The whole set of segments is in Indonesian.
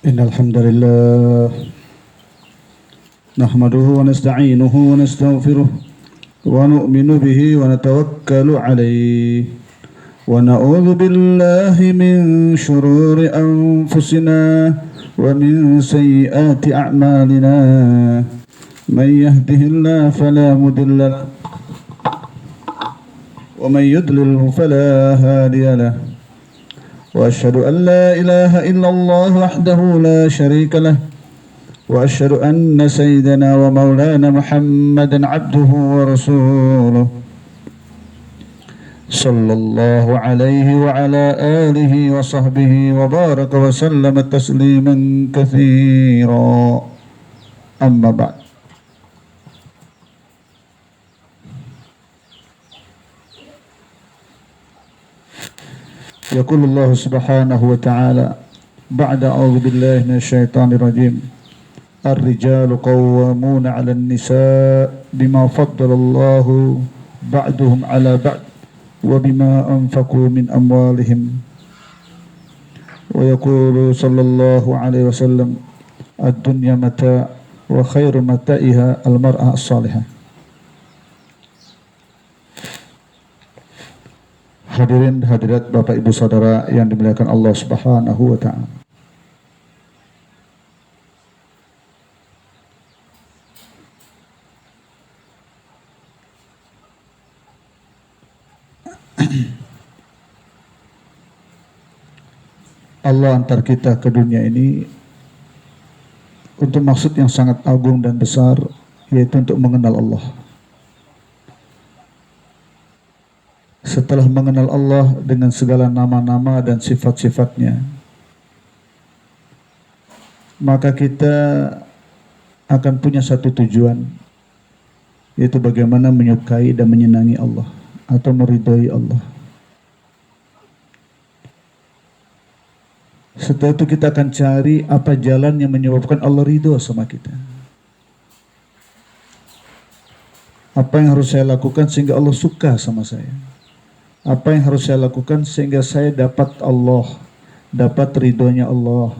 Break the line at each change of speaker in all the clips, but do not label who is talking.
إن الحمد لله نحمده ونستعينه ونستغفره ونؤمن به ونتوكل عليه ونعوذ بالله من شرور أنفسنا ومن سيئات أعمالنا من يهده الله فلا مضل له ومن يضلله فلا هادي له وأشهد أن لا إله إلا الله وحده لا شريك له وأشهد أن سيدنا ومولانا محمدا عبده ورسوله صلى الله عليه وعلى آله وصحبه وبارك وسلم تسليما كثيرا أما بعد. يقول الله سبحانه وتعالى بعد أعوذ بالله من الشيطان الرجيم الرجال قوامون على النساء بما فضل الله بعضهم على بعض وبما أنفقوا من أموالهم ويقول صلى الله عليه وسلم الدنيا متاع وخير متاعها المرأة الصالحة. Hadirin hadirat Bapak Ibu Saudara yang dimuliakan Allah Subhanahu wa taala. Allah antar kita ke dunia ini untuk maksud yang sangat agung dan besar, yaitu untuk mengenal Allah. Setelah mengenal Allah dengan segala nama-nama dan sifat-sifatnya, maka kita akan punya satu tujuan, yaitu bagaimana menyukai dan menyenangi Allah atau meridhai Allah. Setelah itu kita akan cari apa jalan yang menyebabkan Allah ridho sama kita. Apa yang harus saya lakukan sehingga Allah suka sama saya? Apa yang harus saya lakukan sehingga saya dapat Allah, dapat ridhonya Allah?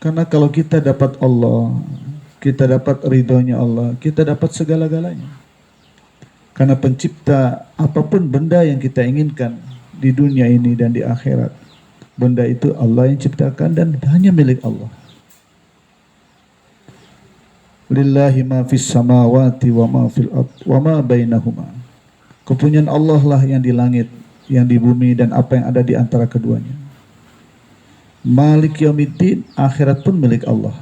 Karena kalau kita dapat Allah, kita dapat ridhonya Allah, kita dapat segala-galanya. Karena pencipta apapun benda yang kita inginkan di dunia ini dan di akhirat, benda itu Allah yang ciptakan dan hanya milik Allah. Lillahi ma fis samawati wa ma fil ard wa ma bainahuma. Kepunyaan Allah lah yang di langit, yang di bumi dan apa yang ada di antara keduanya. Malik yaumiddin, akhirat pun milik Allah.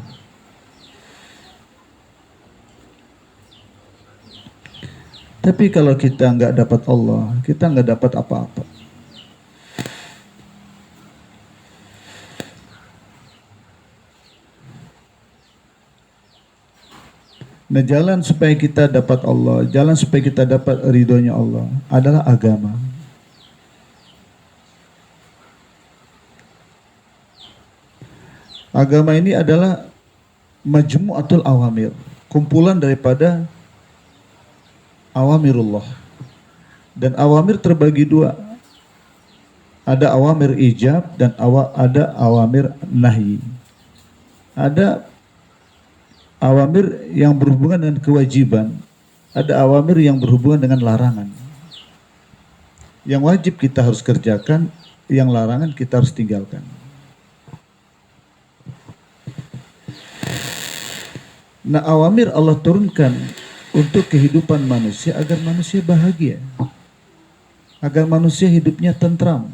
Tapi kalau kita nggak dapat Allah, kita nggak dapat apa-apa. Nah, jalan supaya kita dapat Allah, jalan supaya kita dapat ridhonya Allah adalah agama. Agama ini adalah majmu'atul awamir, kumpulan daripada awamirullah. Dan awamir terbagi dua. Ada awamir ijab dan ada awamir nahi. Ada awamir yang berhubungan dengan kewajiban, ada awamir yang berhubungan dengan larangan. Yang wajib kita harus kerjakan, yang larangan kita harus tinggalkan. Nah, awamir Allah turunkan untuk kehidupan manusia agar manusia bahagia, agar manusia hidupnya tentram,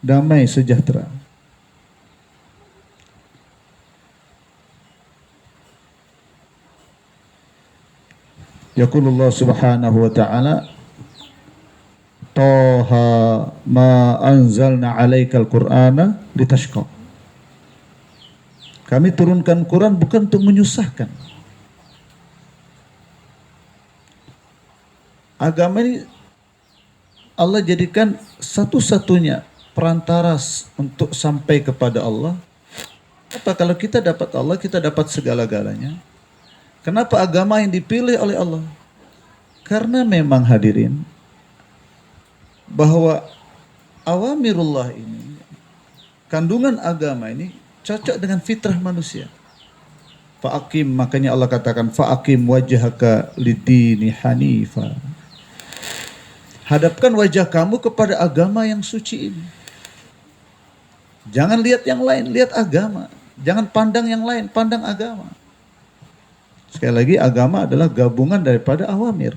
damai, sejahtera. Yaqulullah subhanahu wa ta'ala Taha ma anzalna alaikal qur'ana litashqa. Kami turunkan Quran bukan untuk menyusahkan. Agama ini Allah jadikan satu-satunya perantara untuk sampai kepada Allah. Apa kalau kita dapat Allah, kita dapat segala-galanya. Kenapa agama yang dipilih oleh Allah? Karena memang hadirin, bahwa awamirullah ini, kandungan agama ini cocok dengan fitrah manusia. Fa'akim, makanya Allah katakan fa'akim wajhaka lidini hanifa. Hadapkan wajah kamu kepada agama yang suci ini. Jangan lihat yang lain, lihat agama. Jangan pandang yang lain, pandang agama. Sekali lagi, agama adalah gabungan daripada awamir.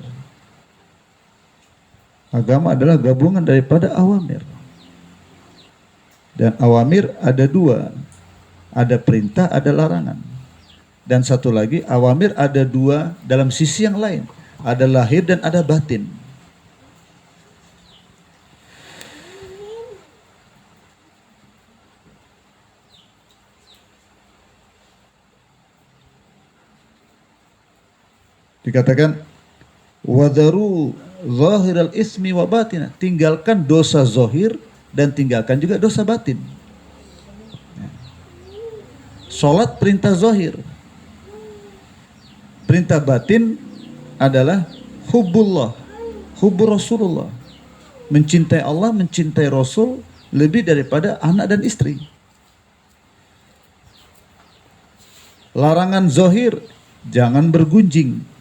Agama adalah gabungan daripada awamir. Dan awamir ada dua. Ada perintah, ada larangan. Dan satu lagi, awamir ada dua dalam sisi yang lain. Ada lahir dan ada batin. Dikatakan wadaru zahiral ismi wa batina, tinggalkan dosa zahir dan tinggalkan juga dosa batin. Salat perintah zahir. Perintah batin adalah hubbullah, hubbur Rasulullah. Mencintai Allah, mencintai Rasul lebih daripada anak dan istri. Larangan zahir, jangan bergunjing.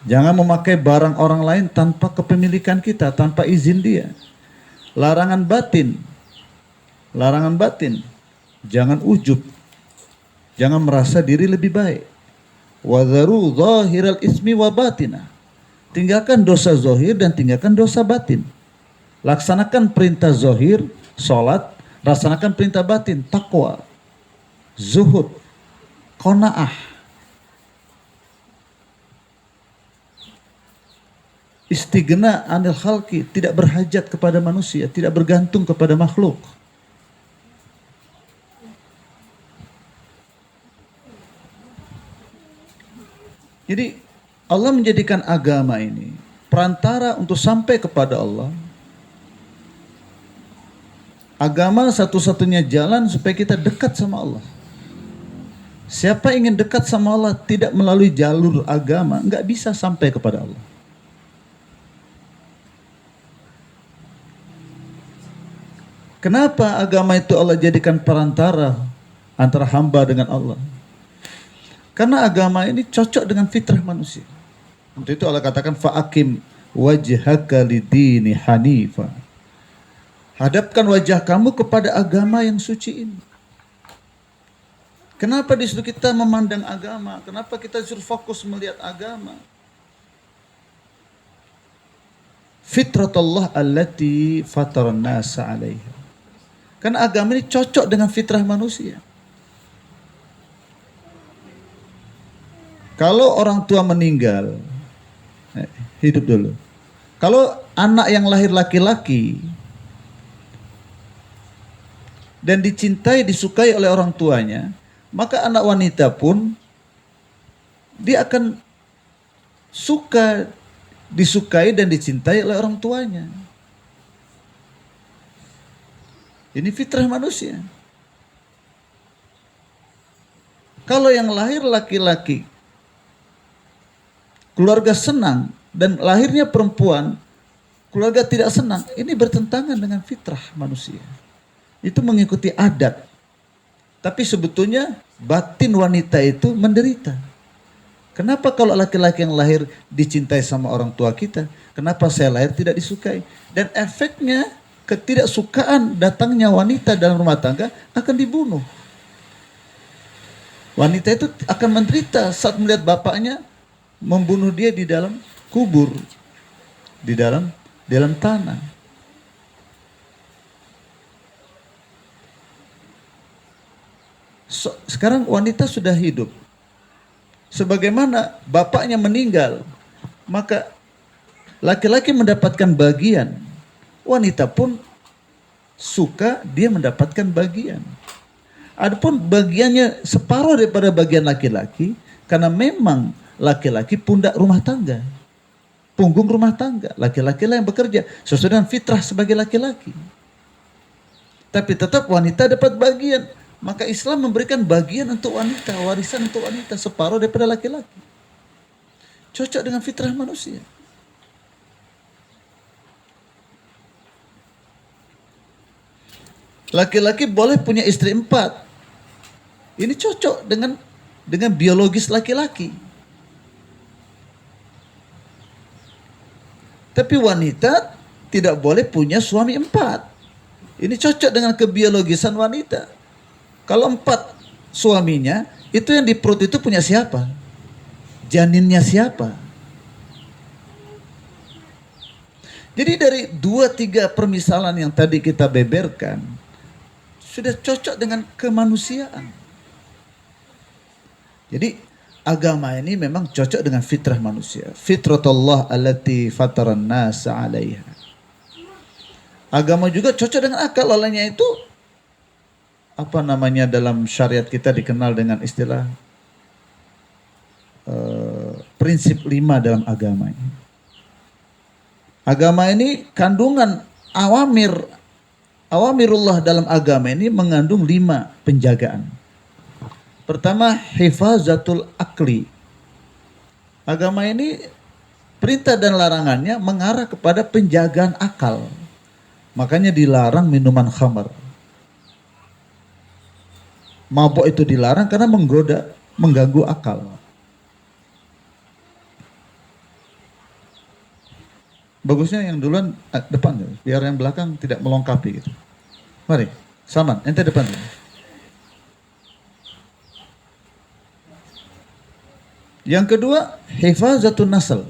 Jangan memakai barang orang lain tanpa kepemilikan kita, tanpa izin dia. Larangan batin, jangan ujub, jangan merasa diri lebih baik. Wadharu zahiral ismi wa batina, tinggalkan dosa zahir dan tinggalkan dosa batin. Laksanakan perintah zahir, salat, laksanakan perintah batin, takwa, zuhud, qanaah. Istighna anil khalqi, tidak berhajat kepada manusia, tidak bergantung kepada makhluk. Jadi Allah menjadikan agama ini perantara untuk sampai kepada Allah. Agama satu-satunya jalan supaya kita dekat sama Allah. Siapa ingin dekat sama Allah tidak melalui jalur agama, nggak bisa sampai kepada Allah. Kenapa agama itu Allah jadikan perantara antara hamba dengan Allah? Karena agama ini cocok dengan fitrah manusia. Untuk itu Allah katakan fa'akim wajhaka lidini hanifa. Hadapkan wajah kamu kepada agama yang suci ini. Kenapa disuruh kita memandang agama? Kenapa kita disuruh fokus melihat agama? Fitratullah allati fataran nasa 'alaiha. Karena agama ini cocok dengan fitrah manusia. Kalau orang tua meninggal, hidup dulu. Kalau anak yang lahir laki-laki dan dicintai, disukai oleh orang tuanya, maka anak wanita pun dia akan suka, disukai dan dicintai oleh orang tuanya. Ini fitrah manusia. Kalau yang lahir laki-laki, keluarga senang, dan lahirnya perempuan, keluarga tidak senang, ini bertentangan dengan fitrah manusia. Itu mengikuti adat. Tapi sebetulnya batin wanita itu menderita. Kenapa kalau laki-laki yang lahir dicintai sama orang tua kita, kenapa saya lahir tidak disukai? Dan efeknya, ketidaksukaan datangnya wanita dalam rumah tangga akan dibunuh. Wanita itu akan menderita saat melihat bapaknya membunuh dia di dalam kubur, di dalam tanah. Sekarang wanita sudah hidup. Sebagaimana bapaknya meninggal, maka laki-laki mendapatkan bagian. Wanita pun suka dia mendapatkan bagian. Adapun bagiannya separuh daripada bagian laki-laki, karena memang laki-laki pundak rumah tangga, punggung rumah tangga. Laki-laki lah yang bekerja sesuai dengan fitrah sebagai laki-laki. Tapi tetap wanita dapat bagian. Maka Islam memberikan bagian untuk wanita, warisan untuk wanita separuh daripada laki-laki. Cocok dengan fitrah manusia. Laki-laki boleh punya istri 4. Ini cocok dengan biologis laki-laki. Tapi wanita tidak boleh punya suami 4. Ini cocok dengan kebiologisan wanita. Kalau 4 suaminya, itu yang di perut itu punya siapa? Janinnya siapa? Jadi dari 2-3 permisalan yang tadi kita beberkan, sudah cocok dengan kemanusiaan. Jadi agama ini memang cocok dengan fitrah manusia. Fitratullah allati fataran nasa 'alaiha. Agama juga cocok dengan akal, olehnya itu apa namanya dalam syariat kita dikenal dengan istilah prinsip 5 dalam agama ini. Agama ini kandungan awamirullah dalam agama ini mengandung 5 penjagaan. Pertama, hifazatul akli. Agama ini perintah dan larangannya mengarah kepada penjagaan akal. Makanya dilarang minuman khamar. Mabuk itu dilarang karena menggoda, mengganggu akal. Bagusnya yang duluan depan, biar yang belakang tidak melengkapi gitu. Mari, Saman, ente depan dulu. Yang kedua, hifazatun nasl.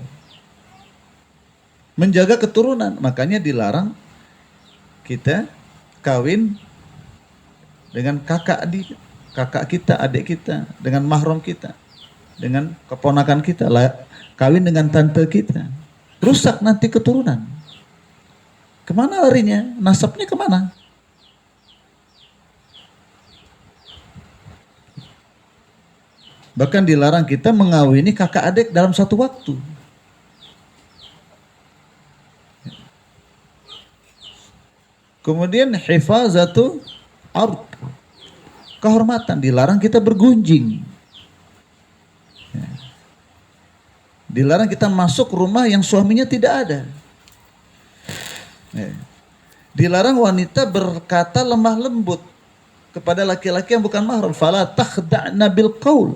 Menjaga keturunan, makanya dilarang kita kawin dengan kakak kita, adik kita, dengan mahram kita, dengan keponakan kita, kawin dengan tante kita. Rusak nanti keturunan. Kemana larinya? Nasabnya kemana? Bahkan dilarang kita mengawini kakak adik dalam satu waktu. Kemudian hifazatu ard. Kehormatan, dilarang kita bergunjing. Dilarang kita masuk rumah yang suaminya tidak ada. Dilarang wanita berkata lemah lembut kepada laki-laki yang bukan mahram. Fala takhda'na bil qaul.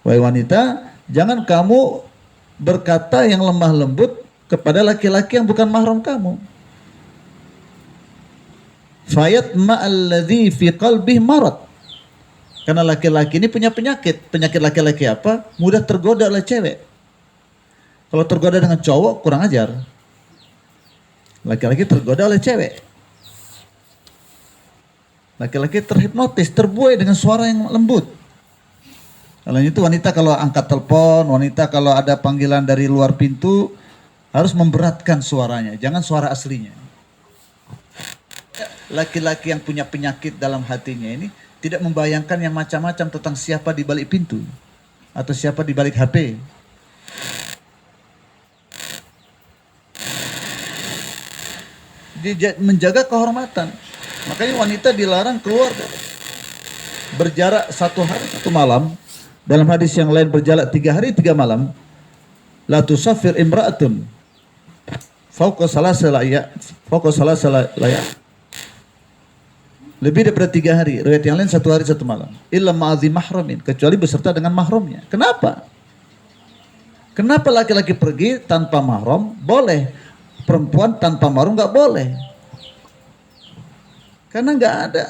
Wahai wanita, jangan kamu berkata yang lemah lembut kepada laki-laki yang bukan mahram kamu. Fayat ma'alladzi fi qalbih marad. Karena laki-laki ini punya penyakit. Penyakit laki-laki apa? Mudah tergoda oleh cewek. Kalau tergoda dengan cowok kurang ajar. Laki-laki tergoda oleh cewek. Laki-laki terhipnotis, terbuai dengan suara yang lembut. Kalau itu wanita kalau angkat telepon, wanita kalau ada panggilan dari luar pintu harus memberatkan suaranya, jangan suara aslinya. Laki-laki yang punya penyakit dalam hatinya ini tidak membayangkan yang macam-macam tentang siapa di balik pintu atau siapa di balik HP. Dia menjaga kehormatan. Makanya wanita dilarang keluar berjarak 1 hari 1 malam. Dalam hadis yang lain berjarak 3 hari 3 malam. La tusafir imra'atun fauqa salasa layal. Lebih daripada 3 hari. Riwayat yang lain 1 hari 1 malam. Illa ma'adhi mahramin. Kecuali beserta dengan mahramnya. Kenapa? Kenapa laki-laki pergi tanpa mahram? Boleh. Perempuan tanpa mahram nggak boleh. Karena nggak ada.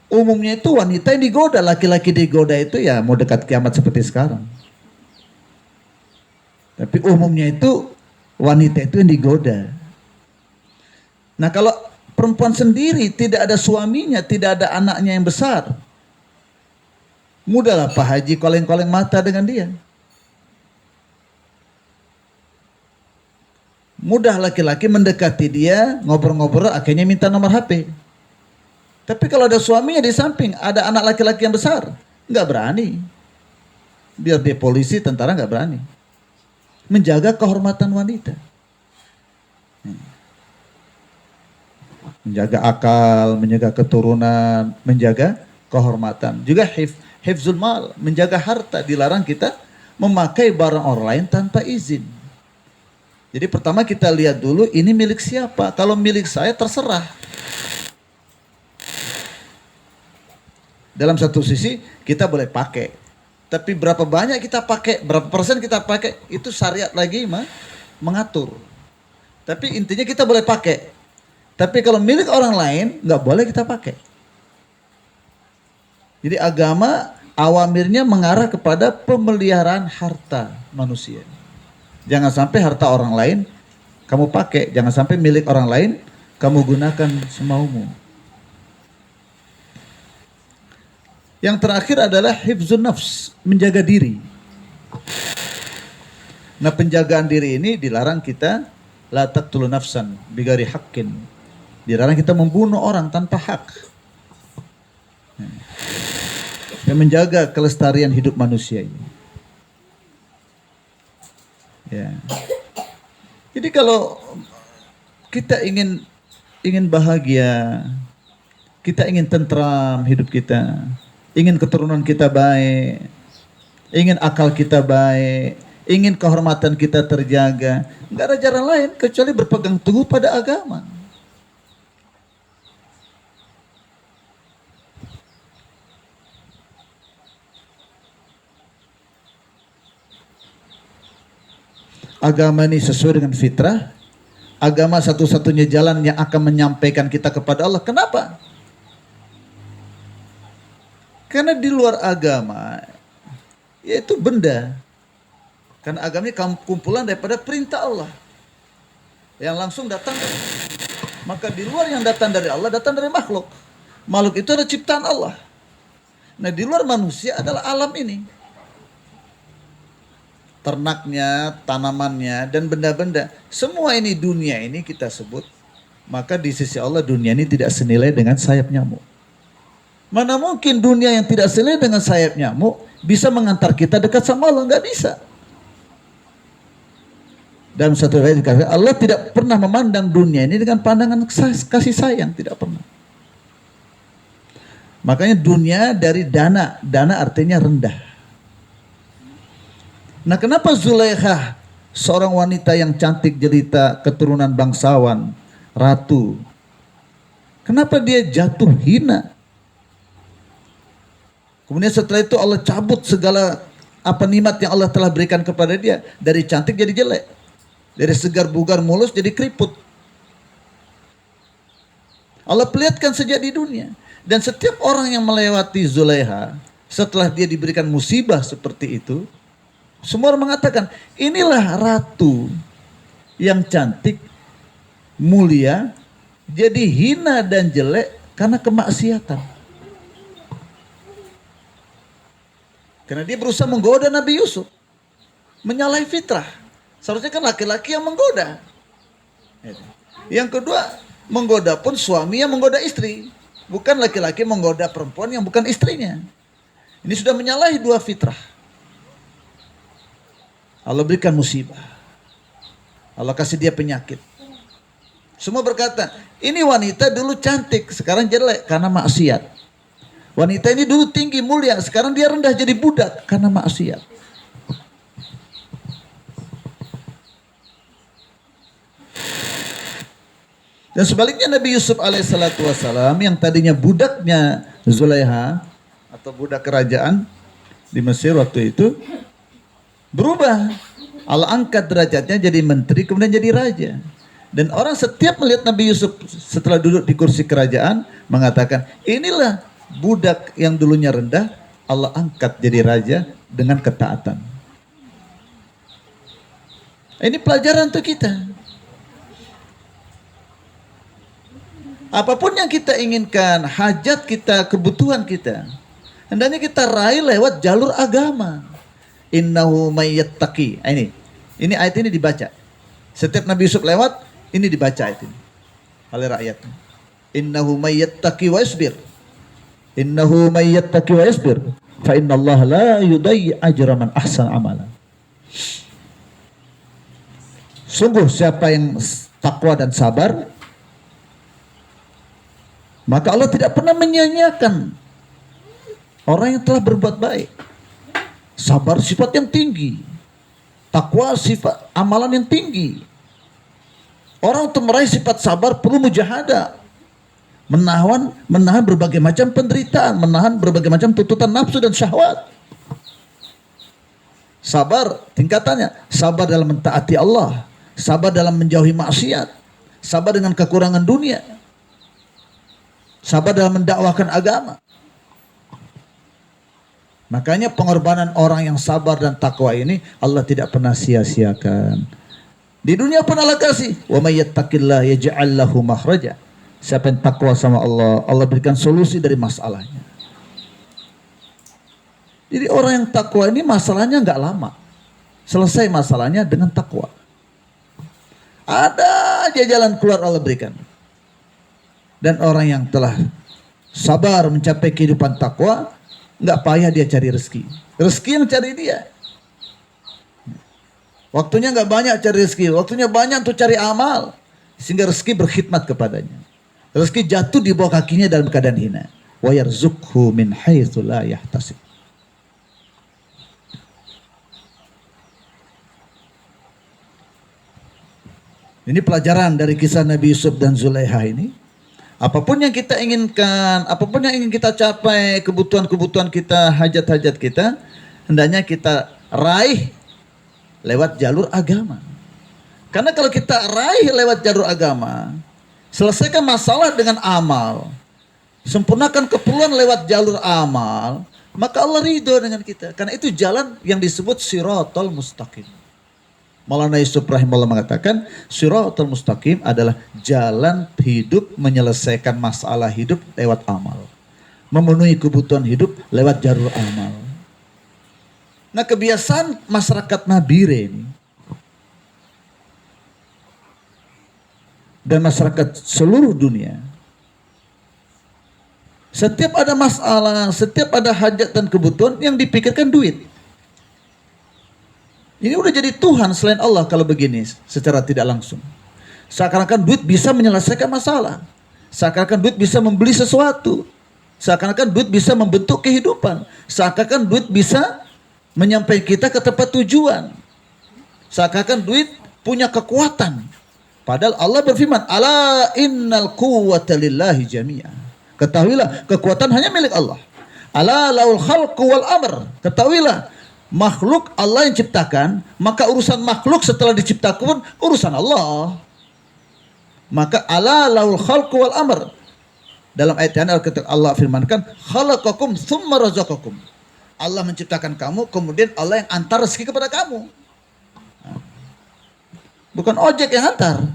Umumnya itu wanita yang digoda. Laki-laki digoda itu ya mau dekat kiamat seperti sekarang. Tapi umumnya itu wanita itu yang digoda. Nah kalau perempuan sendiri tidak ada suaminya, tidak ada anaknya yang besar, mudahlah Pak Haji koleng-koleng mata dengan dia. Mudah laki-laki mendekati dia, ngobrol-ngobrol, akhirnya minta nomor HP. Tapi kalau ada suaminya di samping, ada anak laki-laki yang besar, nggak berani. Biar dia polisi, tentara nggak berani. Menjaga kehormatan wanita. Menjaga akal, menjaga keturunan, menjaga kehormatan. Juga hifzul mal, menjaga harta. Dilarang kita memakai barang orang lain tanpa izin. Jadi pertama kita lihat dulu ini milik siapa. Kalau milik saya terserah. Dalam satu sisi kita boleh pakai, tapi berapa banyak kita pakai, berapa persen kita pakai, itu syariat lagi mengatur. Tapi intinya kita boleh pakai. Tapi kalau milik orang lain nggak boleh kita pakai. Jadi agama awamirnya mengarah kepada pemeliharaan harta manusia. Jangan sampai harta orang lain kamu pakai, jangan sampai milik orang lain kamu gunakan semaumu. Yang terakhir adalah hifzun nafs, menjaga diri. Nah, penjagaan diri ini dilarang kita, la taqtulu nafsan bighairi haqqin. Dilarang kita membunuh orang tanpa hak. Yang menjaga kelestarian hidup manusia ini. Ya. Jadi kalau kita ingin bahagia, kita ingin tentram hidup kita, ingin keturunan kita baik, ingin akal kita baik, ingin kehormatan kita terjaga, nggak ada jalan lain kecuali berpegang teguh pada agama. Agama ini sesuai dengan fitrah. Agama satu-satunya jalan yang akan menyampaikan kita kepada Allah. Kenapa? Karena di luar agama, yaitu benda. Karena agama ini kumpulan daripada perintah Allah. Yang langsung datang. Maka di luar yang datang dari Allah, datang dari makhluk. Makhluk itu adalah ciptaan Allah. Nah, di luar manusia adalah alam ini. Ternaknya, tanamannya, dan benda-benda. Semua ini dunia ini kita sebut. Maka di sisi Allah dunia ini tidak senilai dengan sayap nyamuk. Mana mungkin dunia yang tidak senilai dengan sayap nyamuk bisa mengantar kita dekat sama Allah? Nggak bisa. Dalam satu ayat dikatakan Allah tidak pernah memandang dunia ini dengan pandangan kasih sayang. Tidak pernah. Makanya dunia dari dana. Dana artinya rendah. Nah, kenapa Zulaikha, seorang wanita yang cantik jelita, keturunan bangsawan, ratu, kenapa dia jatuh hina? Kemudian setelah itu Allah cabut segala nikmat yang Allah telah berikan kepada dia. Dari cantik jadi jelek, dari segar bugar mulus jadi keriput. Allah perlihatkan sejak di dunia. Dan setiap orang yang melewati Zulaikha, setelah dia diberikan musibah seperti itu, semua orang mengatakan, inilah ratu yang cantik, mulia, jadi hina dan jelek karena kemaksiatan. Karena dia berusaha menggoda Nabi Yusuf. Menyalahi fitrah. Seharusnya kan laki-laki yang menggoda. Yang kedua, menggoda pun suami yang menggoda istri. Bukan laki-laki menggoda perempuan yang bukan istrinya. Ini sudah menyalahi dua fitrah. Allah berikan musibah. Allah kasih dia penyakit. Semua berkata, ini wanita dulu cantik, sekarang jelek karena maksiat. Wanita ini dulu tinggi mulia, sekarang dia rendah jadi budak karena maksiat. Dan sebaliknya Nabi Yusuf alaihissalatu wassalam yang tadinya budaknya Zulaikha atau budak kerajaan di Mesir waktu itu, berubah. Allah angkat derajatnya jadi menteri, kemudian jadi raja. Dan orang setiap melihat Nabi Yusuf setelah duduk di kursi kerajaan mengatakan, inilah budak yang dulunya rendah, Allah angkat jadi raja dengan ketaatan. Ini pelajaran untuk kita. Apapun yang kita inginkan, hajat kita, kebutuhan kita, hendaknya kita raih lewat jalur agama. Innahu mayyattaqi. Ini ayat ini dibaca. Setiap Nabi Yusuf lewat, ini dibaca ayat ini oleh rakyatnya. Innahu mayyattaqi wa yasbir. Innahu mayyattaqi wa yasbir. Fa innallaha la yudayyi ajra man ahsana amala. Sungguh siapa yang takwa dan sabar, maka Allah tidak pernah menyia-nyiakan orang yang telah berbuat baik. Sabar sifat yang tinggi, takwa sifat amalan yang tinggi. Orang untuk meraih sifat sabar perlu mujahadah, menahan berbagai macam penderitaan, menahan berbagai macam tuntutan nafsu dan syahwat. Sabar tingkatannya, sabar dalam mentaati Allah, sabar dalam menjauhi maksiat, sabar dengan kekurangan dunia, sabar dalam mendakwahkan agama. Makanya pengorbanan orang yang sabar dan takwa ini Allah tidak pernah sia-siakan. Di dunia pun Allah kasih, wa may yattaqillah yaj'al lahu makhraja. Siapa yang takwa sama Allah, Allah berikan solusi dari masalahnya. Jadi orang yang takwa ini masalahnya nggak lama. Selesai masalahnya dengan takwa. Ada aja jalan keluar Allah berikan. Dan orang yang telah sabar mencapai kehidupan takwa, nggak payah dia cari rezeki. Rezeki yang cari dia. Waktunya nggak banyak cari rezeki, waktunya banyak untuk cari amal. Sehingga rezeki berkhidmat kepadanya. Rezeki jatuh di bawah kakinya dalam keadaan hina. Wa yarzuqhu min haitsu la yahtasib. Ini pelajaran dari kisah Nabi Yusuf dan Zulaikha ini. Apapun yang kita inginkan, apapun yang ingin kita capai, kebutuhan-kebutuhan kita, hajat-hajat kita, hendaknya kita raih lewat jalur agama. Karena kalau kita raih lewat jalur agama, selesaikan masalah dengan amal, sempurnakan keperluan lewat jalur amal, maka Allah ridho dengan kita. Karena itu jalan yang disebut siratal mustaqim. Maulana Yusuf rahimahullah mengatakan, siratal mustaqim adalah jalan hidup menyelesaikan masalah hidup lewat amal. Memenuhi kebutuhan hidup lewat jalur amal. Nah, kebiasaan masyarakat Nabire ini dan masyarakat seluruh dunia, setiap ada masalah, setiap ada hajat dan kebutuhan yang dipikirkan duit. Ini udah jadi Tuhan selain Allah kalau begini secara tidak langsung. Seakan-akan duit bisa menyelesaikan masalah. Seakan-akan duit bisa membeli sesuatu. Seakan-akan duit bisa membentuk kehidupan. Seakan-akan duit bisa menyampaikan kita ke tempat tujuan. Seakan-akan duit punya kekuatan. Padahal Allah berfirman, ala innal quwwata lillahi jami'ah. Ketahuilah, kekuatan hanya milik Allah. Ala laul khalqu wal amr. Ketahuilah, makhluk Allah yang ciptakan, maka urusan makhluk setelah diciptakan pun urusan Allah. Maka ala laul khalqu wal amr. Dalam ayat yang Allah firmankan, khalaqakum tsumma razaqakum. Allah menciptakan kamu, kemudian Allah yang antar rezeki kepada kamu. Bukan ojek yang antar.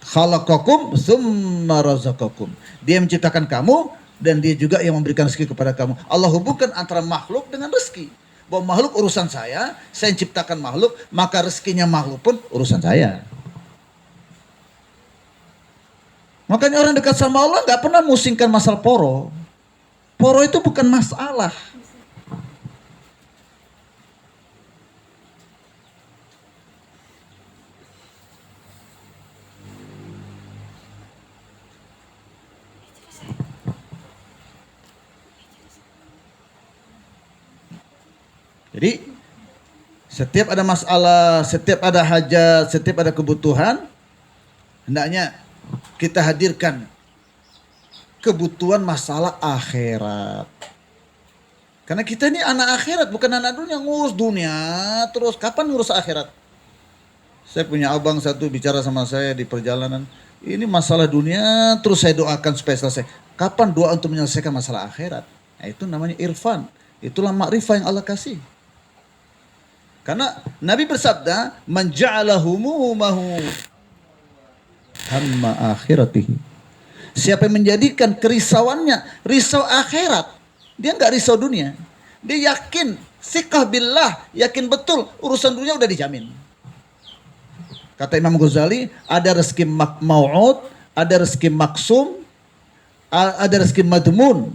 Khalaqakum tsumma razaqakum. Dia menciptakan kamu dan dia juga yang memberikan rezeki kepada kamu. Allah hubungkan antara makhluk dengan rezeki. Bahwa makhluk urusan saya yang ciptakan makhluk, maka rezekinya makhluk pun urusan saya. Makanya orang dekat sama Allah gak pernah musingkan masalah poro. Poro itu bukan masalah. Jadi setiap ada masalah, setiap ada hajat, setiap ada kebutuhan, hendaknya kita hadirkan kebutuhan masalah akhirat. Karena kita ini anak akhirat, bukan anak dunia. Ngurus dunia terus, kapan ngurus akhirat? Saya punya abang satu bicara sama saya di perjalanan, ini masalah dunia terus saya doakan supaya selesai. Kapan doa untuk menyelesaikan masalah akhirat? Nah, itu namanya irfan. Itulah makrifah yang Allah kasih. Karena Nabi bersabda, man ja'ala humumahu hamma akhiratihi. Siapa yang menjadikan kerisauannya risau akhirat, dia enggak risau dunia. Dia yakin, siqah billah, yakin betul urusan dunia udah dijamin. Kata Imam Ghazali, ada rezeki mau'ud, ada rezeki maksum, ada rezeki madmun,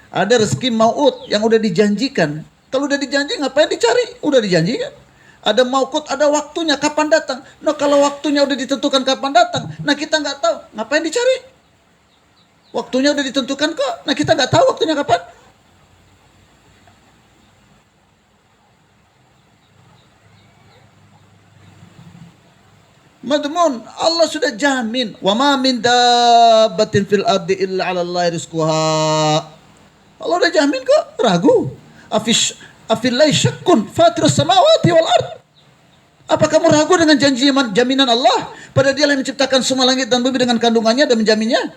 ada rezeki mau'ud yang udah dijanjikan. Kalau udah dijanji ngapain dicari? Udah dijanjikan. Ada maukut, ada waktunya kapan datang. Nah kalau waktunya udah ditentukan kapan datang, nah kita nggak tahu, ngapain dicari? Waktunya udah ditentukan kok, nah kita nggak tahu waktunya kapan. Madmun, Allah sudah jamin. Wa ma min dabbatin fil ardi illa 'ala Allahi rizquha. Allah udah jamin kok, ragu. Afillahi syakkun fatirus samawati wal ard. Apa kamu ragu dengan janji jaminan Allah? Pada Dia yang menciptakan semua langit dan bumi dengan kandungannya dan menjaminnya.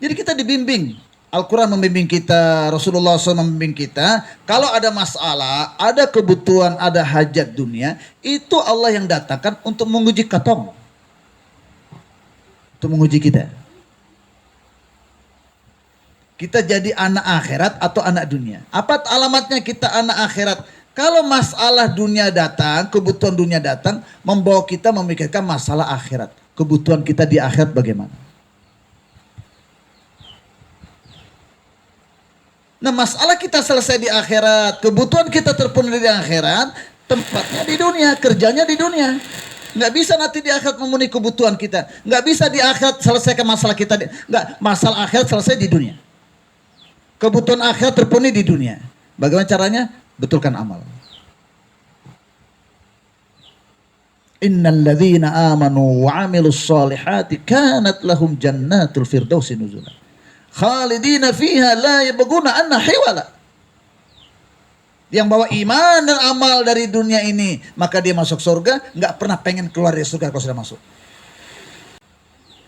Jadi kita dibimbing. Al-Quran membimbing kita, Rasulullah SAW membimbing kita. Kalau ada masalah, ada kebutuhan, ada hajat dunia, itu Allah yang datangkan untuk menguji katong. Untuk menguji kita. Kita jadi anak akhirat atau anak dunia. Apa alamatnya kita anak akhirat? Kalau masalah dunia datang, kebutuhan dunia datang, membawa kita memikirkan masalah akhirat. Kebutuhan kita di akhirat bagaimana? Nah, masalah kita selesai di akhirat, kebutuhan kita terpenuhi di akhirat, tempatnya di dunia, kerjanya di dunia. Nggak bisa nanti di akhirat memenuhi kebutuhan kita. Nggak bisa di akhirat selesaikan masalah kita. Nggak, masalah akhirat selesai di dunia. Kebutuhan akhirat terpenuhi di dunia. Bagaimana caranya? Betulkan amal. Innal ladzina amanu wa 'amilus solihati kanat lahum jannatul firdausi nuzula. Khalidina fiha la yabghuna anha hiwala. Yang bawa iman dan amal dari dunia ini, maka dia masuk surga, nggak pernah pengen keluar dari surga kalau sudah masuk.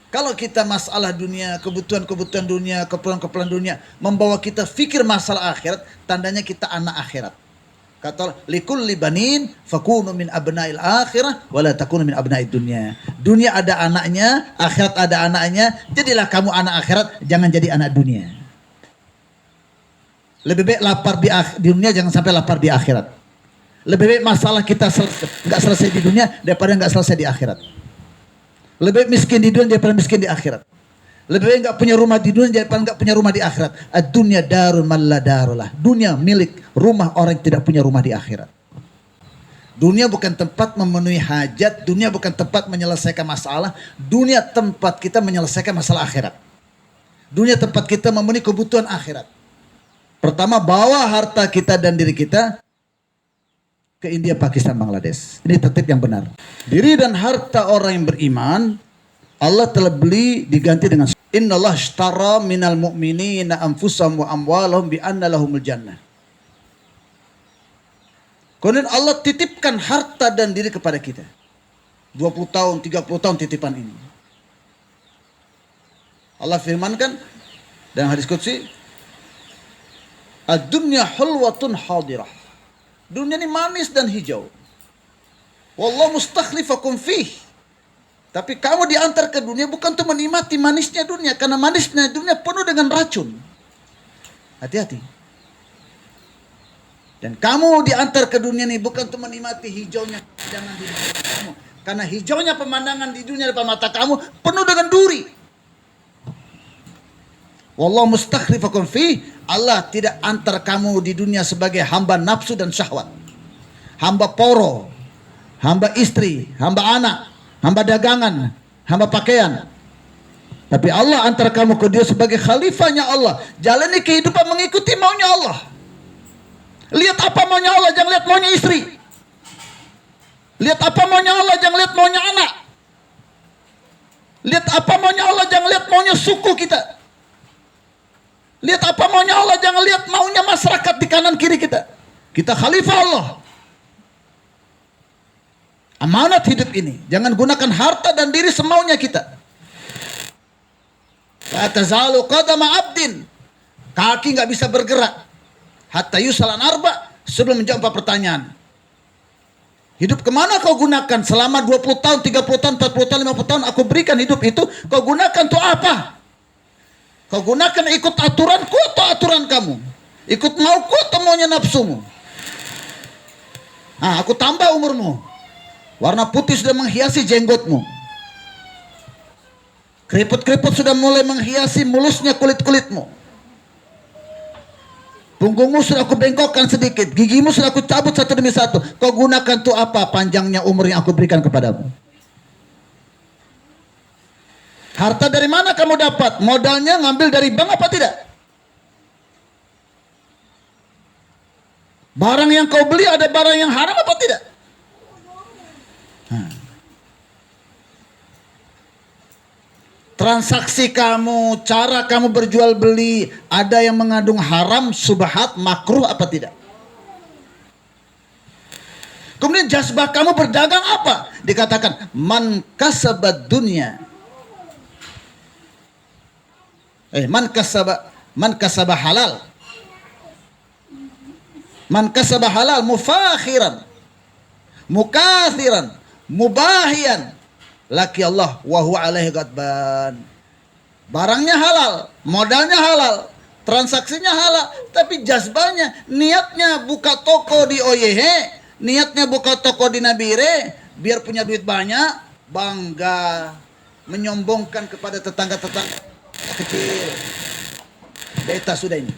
Kalau kita masalah dunia, kebutuhan dunia, keperluan dunia membawa kita fikir masalah akhirat, tandanya kita anak akhirat. Kata likulli banin fakunu min abna'il akhirah wala takunu min abna'id dunya. Dunia ada anaknya, akhirat ada anaknya. Jadilah kamu anak akhirat, jangan jadi anak dunia. Lebih baik lapar di dunia, jangan sampai lapar di akhirat. Lebih baik masalah kita nggak selesai di dunia daripada nggak selesai di akhirat. Lebih baik miskin di dunia daripada miskin di akhirat. Lebih baik nggak punya rumah di dunia daripada nggak punya rumah di akhirat. Ad-dunya darun man la darulah. Dunia milik rumah orang yang tidak punya rumah di akhirat. Dunia bukan tempat memenuhi hajat, dunia bukan tempat menyelesaikan masalah, dunia tempat kita menyelesaikan masalah akhirat. Dunia tempat kita memenuhi kebutuhan akhirat. Pertama, bawa harta kita dan diri kita ke India, Pakistan, Bangladesh. Ini tertib yang benar. Diri dan harta orang yang beriman Allah telah beli diganti dengan Innallaha ashtara minal mu'minina anfusahum wa amwalahum bi anna lahumul jannah. Kemudian Allah titipkan harta dan diri kepada kita. 20 tahun, 30 tahun titipan ini. Allah firmankan dalam hadis qudsi, ad-dunya hulwatun hadirah. Dunia ini manis dan hijau. Wallahu mustakhlifakum fih. Tapi kamu diantar ke dunia bukan untuk menikmati manisnya dunia. Karena manisnya dunia penuh dengan racun. Hati-hati. Dan kamu diantar ke dunia ini bukan untuk menikmati hijaunya pemandangan di depan kamu. Karena hijaunya pemandangan di dunia depan mata kamu penuh dengan duri. Wallahu mustakhlifakum fi. Allah tidak antar kamu di dunia sebagai hamba nafsu dan syahwat. Hamba poro. Hamba istri. Hamba anak. Hamba dagangan, hamba pakaian. Tapi Allah antar kamu ke dia sebagai khalifahnya Allah. Jalani kehidupan mengikuti maunya Allah. Lihat apa maunya Allah, jangan lihat maunya istri. Lihat apa maunya Allah, jangan lihat maunya anak. Lihat apa maunya Allah, jangan lihat maunya suku kita. Lihat apa maunya Allah, jangan lihat maunya masyarakat di kanan kiri kita. Kita khalifah Allah. Amanat hidup ini. Jangan gunakan harta dan diri semaunya kita. La tazalu qadama abdin. Kaki nggak bisa bergerak. Hatta yusalan arba. Sebelum menjawab pertanyaan. Hidup kemana kau gunakan? Selama 20 tahun, 30 tahun, 40 tahun, 50 tahun aku berikan hidup itu. Kau gunakan untuk apa? Kau gunakan ikut aturanku atau aturan kamu? Ikut mauku atau maunya nafsumu? Nah, aku tambah umurmu. Warna putih sudah menghiasi jenggotmu. Keriput-keriput sudah mulai menghiasi mulusnya kulit-kulitmu. Punggungmu sudah aku bengkokkan sedikit. Gigimu sudah aku cabut satu demi satu. Kau gunakan untuk apa panjangnya umur yang aku berikan kepadamu? Harta dari mana kamu dapat? Modalnya ngambil dari bank apa tidak? Barang yang kau beli ada barang yang haram apa tidak? transaksi kamu, cara kamu berjual beli, ada yang mengandung haram, subhat, makruh apa tidak? Kemudian jazbah kamu berdagang apa? Dikatakan man kasabad dunya. Man kasabah halal. Man kasabah halal mufakhiran, mukathiran, mubahian. Laki Allah wa huwa alaihi ghadban. Barangnya halal, modalnya halal, transaksinya halal, tapi jazbahnya, niatnya buka toko di OYH, niatnya buka toko di Nabire, biar punya duit banyak, bangga, menyombongkan kepada tetangga-tetangga kecil. Beta sudah ini.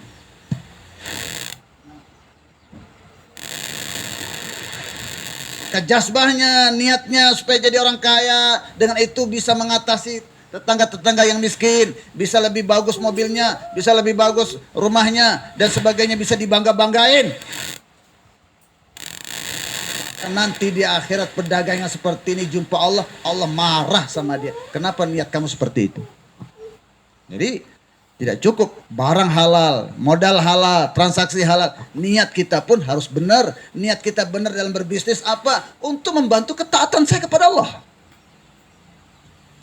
Kejazbahnya, niatnya supaya jadi orang kaya, dengan itu bisa mengatasi tetangga-tetangga yang miskin, bisa lebih bagus mobilnya, bisa lebih bagus rumahnya, dan sebagainya, bisa dibangga-banggain. Nanti di akhirat pedagangnya seperti ini jumpa Allah, Allah marah sama dia. Kenapa niat kamu seperti itu? Jadi tidak cukup barang halal, modal halal, transaksi halal. Niat kita pun harus benar. Niat kita benar dalam berbisnis apa? Untuk membantu ketaatan saya kepada Allah.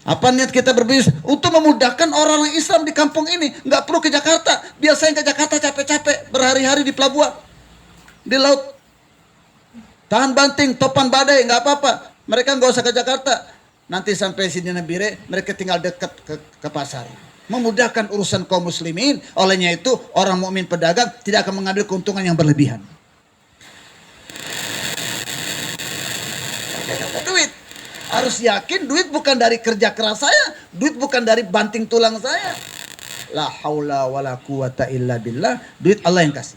Apa niat kita berbisnis? Untuk memudahkan orang Islam di kampung ini. Nggak perlu ke Jakarta. Biasanya ke Jakarta capek-capek, berhari-hari di pelabuhan, di laut, tahan banting, topan badai, nggak apa-apa. Mereka nggak usah ke Jakarta. Nanti sampai sini Nabire, mereka tinggal dekat ke pasar. Memudahkan urusan kaum muslimin. Olehnya itu orang mukmin pedagang tidak akan mengambil keuntungan yang berlebihan. Duit harus yakin duit bukan dari kerja keras saya, duit bukan dari banting tulang saya. La haula wala quwata illa billah. Duit Allah yang kasih.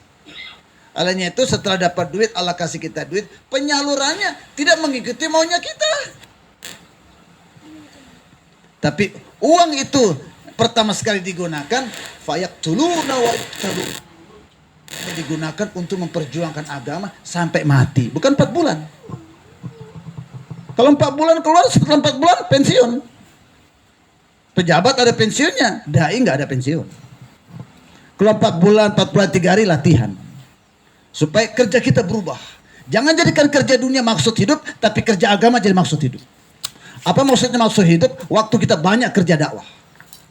Olehnya itu setelah dapat duit, Allah kasih kita duit, penyalurannya tidak mengikuti maunya kita. Tapi uang itu pertama sekali digunakan fayaktuluna wa yaqtalun, digunakan untuk memperjuangkan agama sampai mati, bukan 4 bulan. Kalau 4 bulan keluar, setelah 4 bulan pensiun. Pejabat ada pensiunnya, dai nggak ada pensiun. Kalau 4 bulan 3 hari latihan supaya kerja kita berubah. Jangan jadikan kerja dunia maksud hidup, tapi kerja agama jadi maksud hidup. Apa maksudnya maksud hidup? Waktu kita banyak kerja dakwah,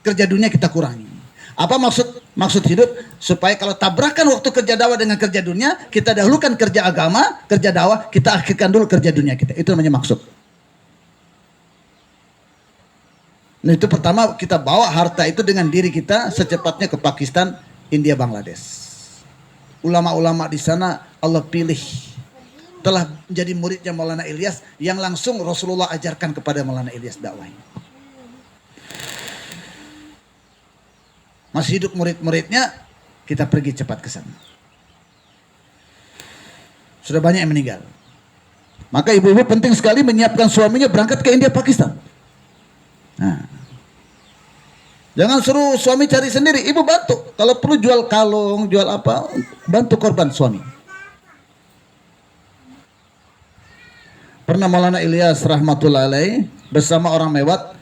kerja dunia kita kurangi. Apa maksud hidup? Supaya kalau tabrakan waktu kerja dakwah dengan kerja dunia, kita dahulukan kerja agama, kerja dakwah, kita akhirkan dulu kerja dunia kita. Itu namanya maksud. Nah, itu pertama, kita bawa harta itu dengan diri kita secepatnya ke Pakistan, India, Bangladesh. Ulama-ulama di sana Allah pilih, telah menjadi muridnya Maulana Ilyas, yang langsung Rasulullah ajarkan kepada Maulana Ilyas dakwahnya. Masih hidup murid-muridnya, kita pergi cepat ke sana. Sudah banyak yang meninggal. Maka ibu-ibu penting sekali menyiapkan suaminya berangkat ke India, Pakistan. Nah, jangan suruh suami cari sendiri, ibu bantu. Kalau perlu jual kalung, jual apa, bantu korban suami. Pernah Maulana Ilyas rahmatullah alaih bersama orang Mewat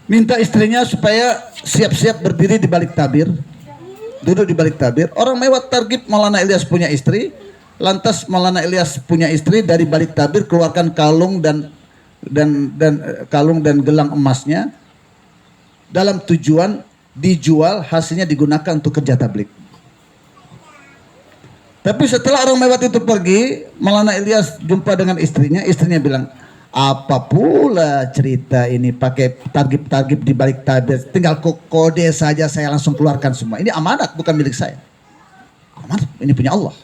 minta istrinya supaya siap-siap berdiri di balik tabir, duduk di balik tabir. Orang Mewat targib Maulana Ilyas punya istri, lantas Maulana Ilyas punya istri, dari balik tabir keluarkan kalung dan kalung dan gelang emasnya, dalam tujuan dijual, hasilnya digunakan untuk kerja tablik. Tapi setelah orang Mewat itu pergi, Maulana Ilyas jumpa dengan istrinya. Istrinya bilang, apa pula cerita ini pakai targib-targib di balik tabir, tinggal kode saja saya langsung keluarkan semua. Ini amanat, bukan milik saya. Amanat, ini punya Allah.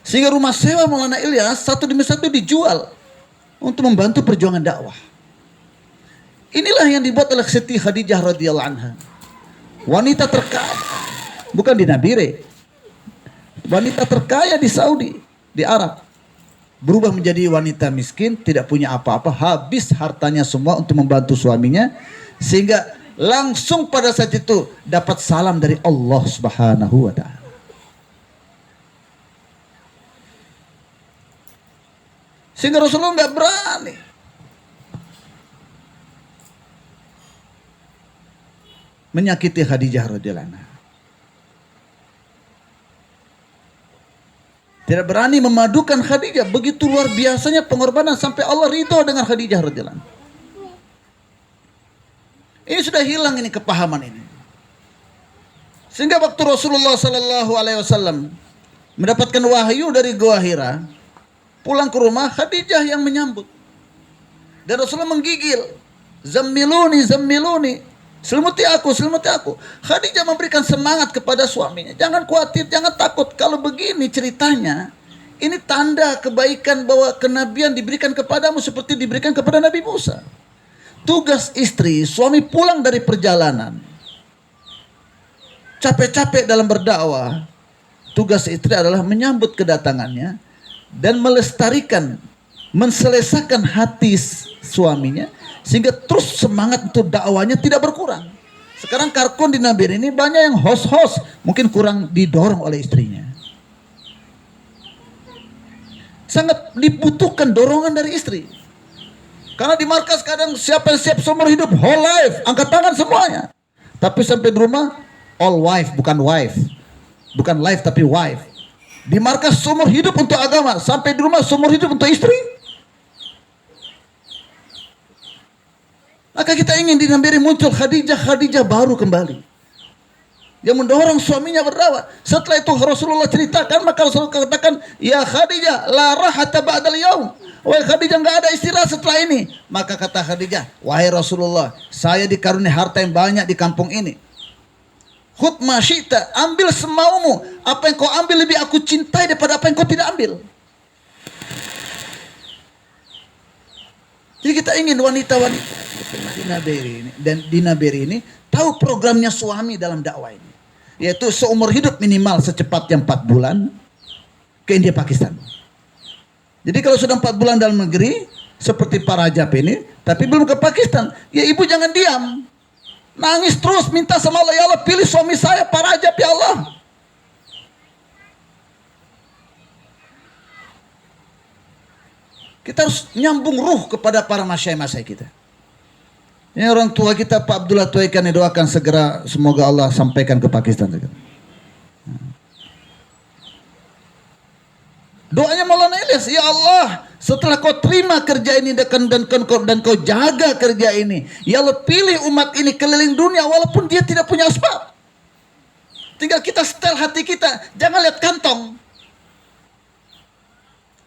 Sehingga rumah sewa Maulana Ilyas satu demi satu dijual untuk membantu perjuangan dakwah. Inilah yang dibuat oleh Siti Khadijah radhiyallahu anha. Wanita terkaya, bukan di Nabire, wanita terkaya di Saudi, di Arab, berubah menjadi wanita miskin, tidak punya apa-apa, habis hartanya semua untuk membantu suaminya, sehingga langsung pada saat itu dapat salam dari Allah Subhanahu wa taala. Sehingga Rasulullah nggak berani. menyakiti Khadijah radhiyallahu anha. Tidak berani memadukan Khadijah. Begitu luar biasanya pengorbanan sampai Allah ridho dengan Khadijah radhiyallahu anha. Ini sudah hilang ini kepahaman ini. Sehingga waktu Rasulullah sallallahu alaihi wasallam mendapatkan wahyu dari Gua Hira, pulang ke rumah, Khadijah yang menyambut. Dan Rasulullah menggigil, "Zammiluni, zammiluni." Selimuti aku, selimuti aku. Khadijah memberikan semangat kepada suaminya. Jangan khawatir, jangan takut. Kalau begini ceritanya, ini tanda kebaikan bahwa kenabian diberikan kepadamu seperti diberikan kepada Nabi Musa. Tugas istri, suami pulang dari perjalanan, capek-capek dalam berdakwah. Tugas istri adalah menyambut kedatangannya dan melestarikan, menselesaikan hati suaminya sehingga terus semangat untuk dakwanya tidak berkurang. Sekarang Karkun di Nabire ini banyak yang host-host, mungkin kurang didorong oleh istrinya. Sangat dibutuhkan dorongan dari istri. Karena di markas kadang siapa yang siap seumur hidup, whole life, angkat tangan semuanya. Tapi sampai di rumah, all wife, bukan wife. Bukan life tapi wife. Di markas seumur hidup untuk agama, sampai di rumah seumur hidup untuk istri. Maka kita ingin di Nabire muncul Khadijah baru kembali. Yang mendorong suaminya berdakwah. Setelah itu Rasulullah ceritakan, maka Rasulullah katakan, "Ya Khadijah, la rahata ba'dal yaum." Wahai Khadijah, enggak ada istirahat setelah ini. Maka kata Khadijah, "Wahai Rasulullah, saya dikaruniai harta yang banyak di kampung ini. Khudh ma syi'ta, ambil semaumu. Apa yang kau ambil lebih aku cintai daripada apa yang kau tidak ambil." Jadi kita ingin wanita-wanita di Nabire ini dan di Nabire ini tahu programnya suami dalam dakwah ini, yaitu seumur hidup minimal secepatnya 4 bulan ke India Pakistan. Jadi kalau sudah 4 bulan dalam negeri seperti Pak Rajab ini, tapi belum ke Pakistan, ya ibu jangan diam, nangis terus, minta sama Allah, "Ya Allah, pilih suami saya Pak Rajab ya Allah." Kita harus nyambung ruh kepada para masyayikh kita. Ini orang tua kita Pak Abdullah Tuaikan doakan segera semoga Allah sampaikan ke Pakistan. Doanya Maulana Ilyas, "Ya Allah, setelah kau terima kerja ini dan kau jaga kerja ini, ya Allah pilih umat ini keliling dunia walaupun dia tidak punya asbab. Tinggal kita setel hati kita, jangan lihat kantong.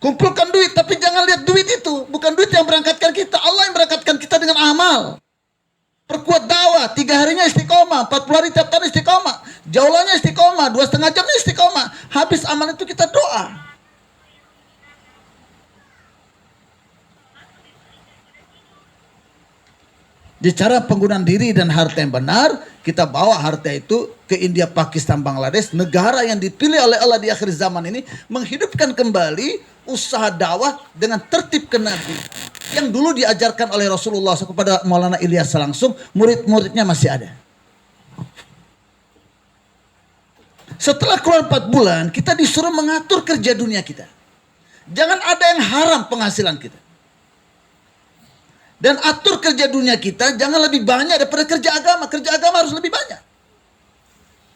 Kumpulkan duit, tapi jangan lihat duit itu. Bukan duit yang berangkatkan kita, Allah yang berangkatkan kita dengan amal. Perkuat dakwah, 3 harinya istiqomah, 40 hari tiap tahun istiqomah, jaulanya istiqomah, 2,5 jamnya istiqomah. Habis amal itu kita doa." Di cara penggunaan diri dan harta yang benar, kita bawa harta itu ke India, Pakistan, Bangladesh, negara yang dipilih oleh Allah di akhir zaman ini, menghidupkan kembali usaha dakwah dengan tertib kenabi yang dulu diajarkan oleh Rasulullah kepada Maulana Ilyas langsung, murid-muridnya masih ada. Setelah keluar 4 bulan, kita disuruh mengatur kerja dunia kita. Jangan ada yang haram penghasilan kita. Dan atur kerja dunia kita jangan lebih banyak daripada kerja agama. Kerja agama harus lebih banyak.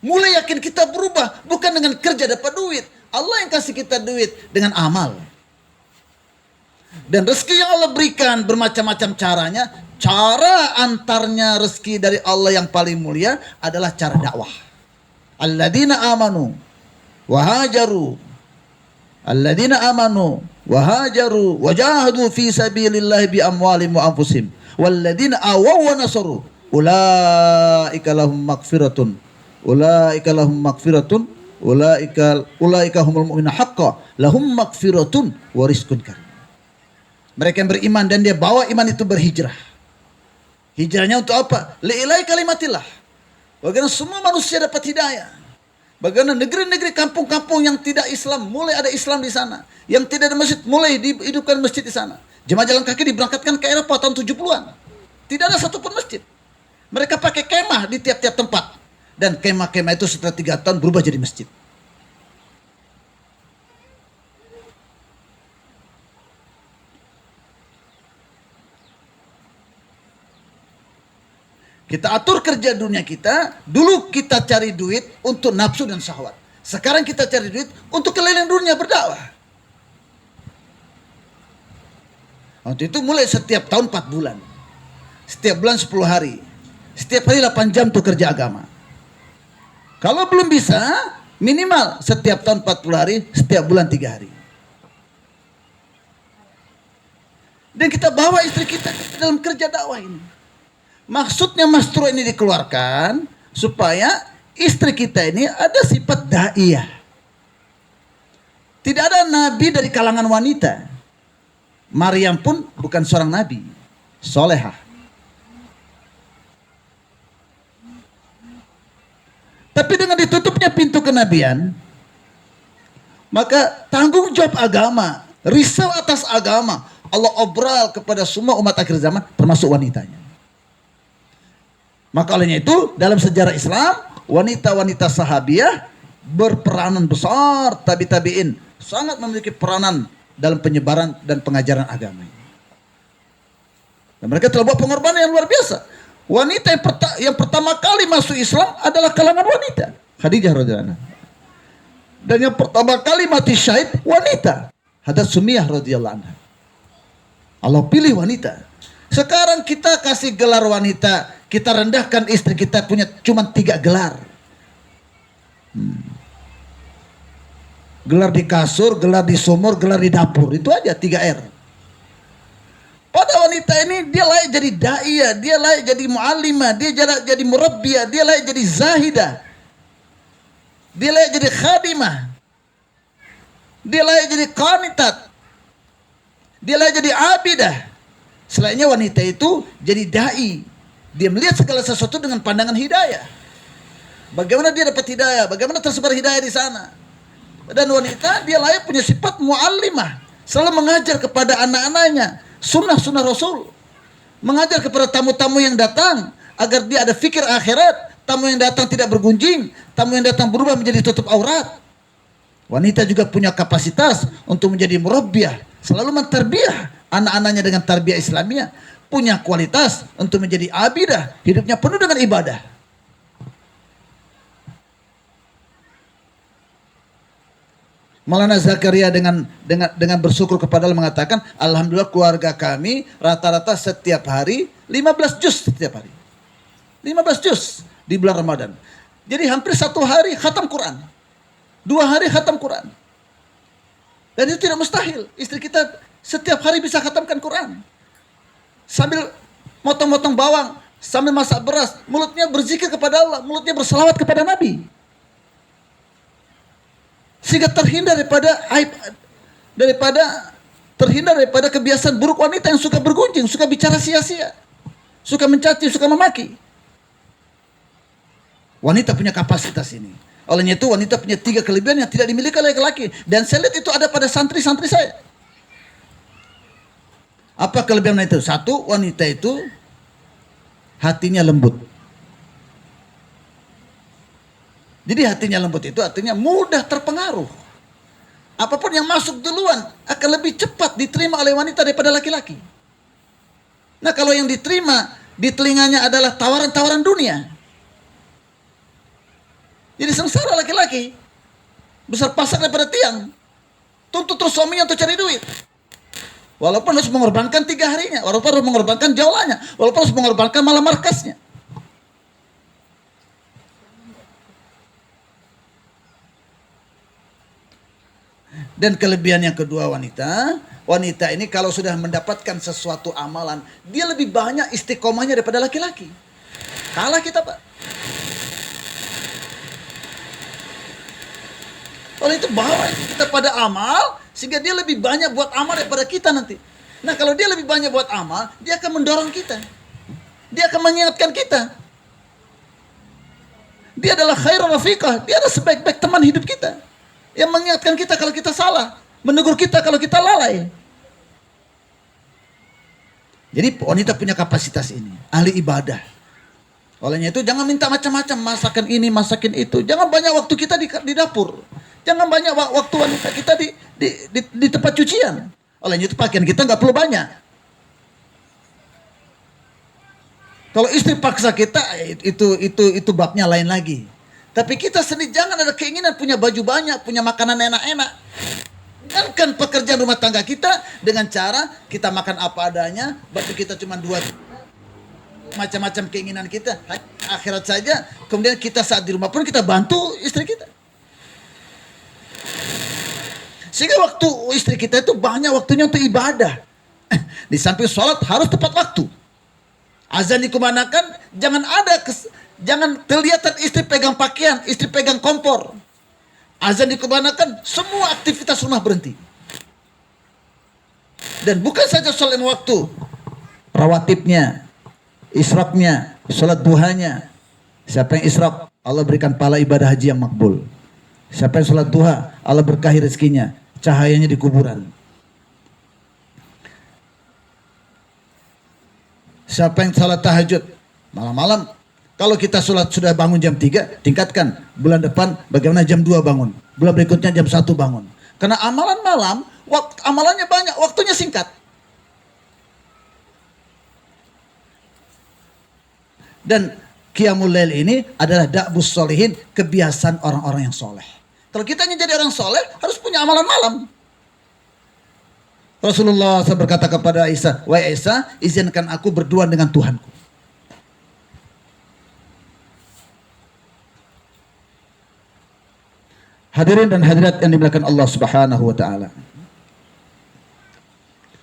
Mulai yakin kita berubah bukan dengan kerja dapat duit. Allah yang kasih kita duit dengan amal. Dan rezeki yang Allah berikan bermacam-macam caranya. Cara antarnya rezeki dari Allah yang paling mulia adalah cara dakwah. Alladzina amanu wahajaru. Alladzina amanu wahajaru wajahadu fi sabilillahi bi amwalihim wa anfusihim walladzina awaw wa nasaru ulaika lahum maghfiratun ulaika humul mu'minuna haqqan lahum maghfiratun wa rizqun karim. Mereka yang beriman dan dia bawa iman itu berhijrah. Hijrahnya untuk apa? Li'ilai kalimatillah. Bagaimana semua manusia dapat hidayah. Bagaimana negeri-negeri kampung-kampung yang tidak Islam mulai ada Islam di sana. Yang tidak ada masjid mulai dihidupkan masjid di sana. Jemaah jalan kaki diberangkatkan ke Eropa tahun 70-an. Tidak ada satupun masjid. Mereka pakai kemah di tiap-tiap tempat. Dan kemah-kemah itu setelah 3 tahun berubah jadi masjid. Kita atur kerja dunia kita. Dulu kita cari duit untuk nafsu dan syahwat. Sekarang kita cari duit untuk keliling dunia berdakwah. Waktu itu mulai setiap tahun 4 bulan. Setiap bulan 10 hari. Setiap hari 8 jam tuh kerja agama. Kalau belum bisa, minimal setiap tahun 40 hari, setiap bulan 3 hari. Dan kita bawa istri kita dalam kerja dakwah ini. Maksudnya mastro ini dikeluarkan supaya istri kita ini ada sifat da'iyah. Tidak ada nabi dari kalangan wanita. Maryam pun bukan seorang nabi, solehah. Tapi dengan ditutupnya pintu kenabian, maka tanggung jawab agama, risau atas agama, Allah obral kepada semua umat akhir zaman, termasuk wanitanya. Maka olehnya itu, dalam sejarah Islam, wanita-wanita sahabiah berperanan besar, tabi'in, sangat memiliki peranan dalam penyebaran dan pengajaran agama. Dan mereka telah buat pengorbanan yang luar biasa. Wanita yang pertama kali masuk Islam adalah kalangan wanita, Khadijah radhiyallahu anha. Dan yang pertama kali mati syahid wanita, Hadrat Sumiyah radhiyallahu anha. Allah pilih wanita. Sekarang kita kasih gelar wanita, kita rendahkan istri kita punya cuma 3 gelar. Gelar di kasur, gelar di sumur, gelar di dapur. Itu aja 3R. Pada wanita ini dia layak jadi da'iyah, dia layak jadi mu'allimah, dia layak jadi murabbiyah, dia layak jadi zahidah. Dia layak jadi khadimah. Dia layak jadi qanitat. Dia layak jadi abidah. Selainnya wanita itu jadi da'i. Dia melihat segala sesuatu dengan pandangan hidayah. Bagaimana dia dapat hidayah? Bagaimana tersebar hidayah di sana? Dan wanita dia layak punya sifat mu'allimah, selalu mengajar kepada anak-anaknya sunnah-sunnah Rasul, mengajar kepada tamu-tamu yang datang agar dia ada fikir akhirat. Tamu yang datang tidak bergunjing, tamu yang datang berubah menjadi tutup aurat. Wanita juga punya kapasitas untuk menjadi murabbiyah, selalu mentarbiyah anak-anaknya dengan tarbiyah Islamiyah, punya kualitas untuk menjadi abidah, hidupnya penuh dengan ibadah. Maulana Zakaria dengan bersyukur kepada Allah mengatakan, alhamdulillah keluarga kami rata-rata setiap hari 15 juz setiap hari. 15 juz di bulan Ramadan. Jadi hampir 1 hari khatam Quran. 2 hari khatam Quran. Dan itu tidak mustahil. Istri kita setiap hari bisa khatamkan Quran. Sambil motong-motong bawang, sambil masak beras, mulutnya berzikir kepada Allah, mulutnya berselawat kepada Nabi. Sehingga terhindar daripada kebiasaan buruk wanita yang suka bergunjing, suka bicara sia-sia, suka mencaci, suka memaki. Wanita punya kapasitas ini. Olehnya itu wanita punya 3 kelebihan yang tidak dimiliki oleh laki-laki. Dan saya lihat itu ada pada santri-santri saya. Apa kelebihan wanita itu? 1, wanita itu hatinya lembut. Jadi hatinya lembut itu artinya mudah terpengaruh. Apapun yang masuk duluan akan lebih cepat diterima oleh wanita daripada laki-laki. Nah kalau yang diterima di telinganya adalah tawaran-tawaran dunia, jadi sengsara laki-laki. Besar pasak daripada tiang. Tuntut terus suaminya untuk cari duit. Walaupun harus mengorbankan 3 harinya. Walaupun harus mengorbankan jaulannya. Walaupun harus mengorbankan malam markasnya. Dan kelebihan yang kedua wanita ini kalau sudah mendapatkan sesuatu amalan, dia lebih banyak istiqomahnya daripada laki-laki. Kalah kita, Pak. Oleh itu bawa kita pada amal, sehingga dia lebih banyak buat amal daripada kita nanti. Nah kalau dia lebih banyak buat amal, dia akan mendorong kita. Dia akan mengingatkan kita. Dia adalah khairul rafiqah, dia adalah sebaik-baik teman hidup kita. Yang mengingatkan kita kalau kita salah, menegur kita kalau kita lalai. Jadi wanita punya kapasitas ini, ahli ibadah. Olehnya itu jangan minta macam-macam, masakan ini, masakin itu. Jangan banyak waktu kita di dapur. Jangan banyak waktu wanita kita di tempat cucian. Olehnya itu pakaian kita nggak perlu banyak. Kalau istri paksa kita, itu babnya lain lagi. Tapi kita sendiri jangan ada keinginan punya baju banyak, punya makanan enak-enak. Kan pekerjaan rumah tangga kita dengan cara kita makan apa adanya, baju kita cuma dua, macam-macam keinginan kita. Akhirat saja, kemudian kita saat di rumah pun kita bantu istri kita. Sehingga waktu istri kita itu banyak waktunya untuk ibadah. Di samping sholat harus tepat waktu. Azan dikumandangkan, jangan kelihatan istri pegang pakaian, istri pegang kompor. Azan dikumandangkan, semua aktivitas rumah berhenti. Dan bukan saja sholat waktu, rawatibnya, israqnya, sholat duhanya. Siapa yang israq, Allah berikan pahala ibadah haji yang makbul. Siapa yang sholat duha, Allah berkahi rezekinya, cahayanya di kuburan. Siapa yang sholat tahajud malam-malam, kalau kita sholat sudah bangun jam 3, tingkatkan. Bulan depan bagaimana jam 2 bangun, bulan berikutnya jam 1 bangun. Karena amalan malam, amalannya banyak, waktunya singkat. Dan qiyamul lail ini adalah da'bus solihin, kebiasaan orang-orang yang soleh. Kalau kita ingin jadi orang soleh, harus punya amalan malam. Rasulullah SAW berkata kepada Aisyah, "Wahai Aisyah, izinkan aku berduaan dengan Tuhanku." Hadirin dan hadirat yang dimuliakan Allah Subhanahu wa taala.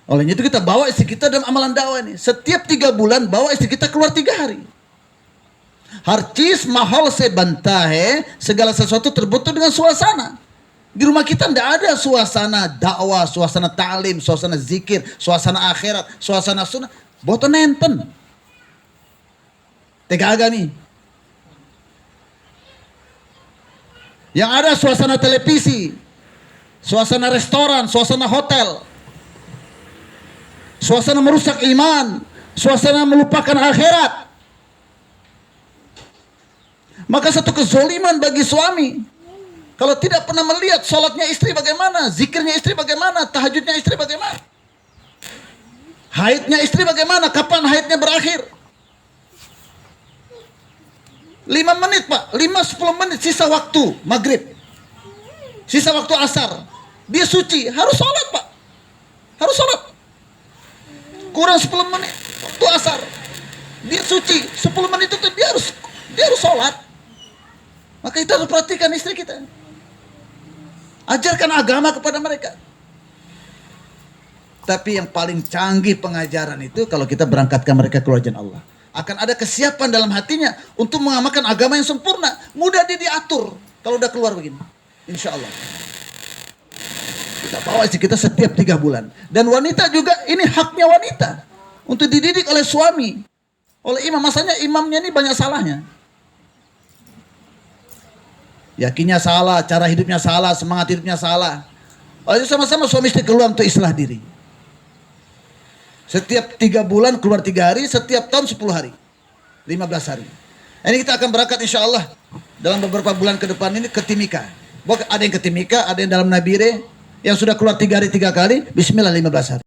Oleh itu kita bawa istri kita dalam amalan dakwah ini. Setiap 3 bulan bawa istri kita keluar 3 hari. Harcis mahal se bantahe, segala sesuatu terbentuk dengan suasana. Di rumah kita tidak ada suasana dakwah, suasana ta'lim, suasana zikir, suasana akhirat, suasana sunnah. Boten nenten. Tega agami. Yang ada suasana televisi, suasana restoran, suasana hotel, suasana merusak iman, suasana melupakan akhirat. Maka satu kezoliman bagi suami kalau tidak pernah melihat sholatnya istri bagaimana, zikirnya istri bagaimana, tahajudnya istri bagaimana, haidnya istri bagaimana, kapan haidnya berakhir. 5 menit pak, 5-10 menit sisa waktu maghrib, sisa waktu asar, dia suci, harus sholat pak, harus sholat. Kurang 10 menit waktu asar, dia suci, 10 menit itu dia harus sholat. Maka kita harus perhatikan istri kita, ajarkan agama kepada mereka. Tapi yang paling canggih pengajaran itu kalau kita berangkatkan mereka keluar jalan Allah. Akan ada kesiapan dalam hatinya untuk mengamalkan agama yang sempurna. Mudah dia diatur kalau udah keluar begini. Insya Allah. Kita bawa istri kita setiap 3 bulan. Dan wanita juga, ini haknya wanita untuk dididik oleh suami, oleh imam. Masanya imamnya ini banyak salahnya. Yakinnya salah, cara hidupnya salah, semangat hidupnya salah. Oleh itu sama-sama suami istri keluar untuk islah diri. Setiap 3 bulan keluar 3 hari, setiap tahun 10 hari, 15 hari. Ini kita akan berangkat insya Allah dalam beberapa bulan ke depan ini ke Timika. Ada yang ke Timika, ada yang dalam Nabire, yang sudah keluar 3 hari 3 kali, bismillah 15 hari.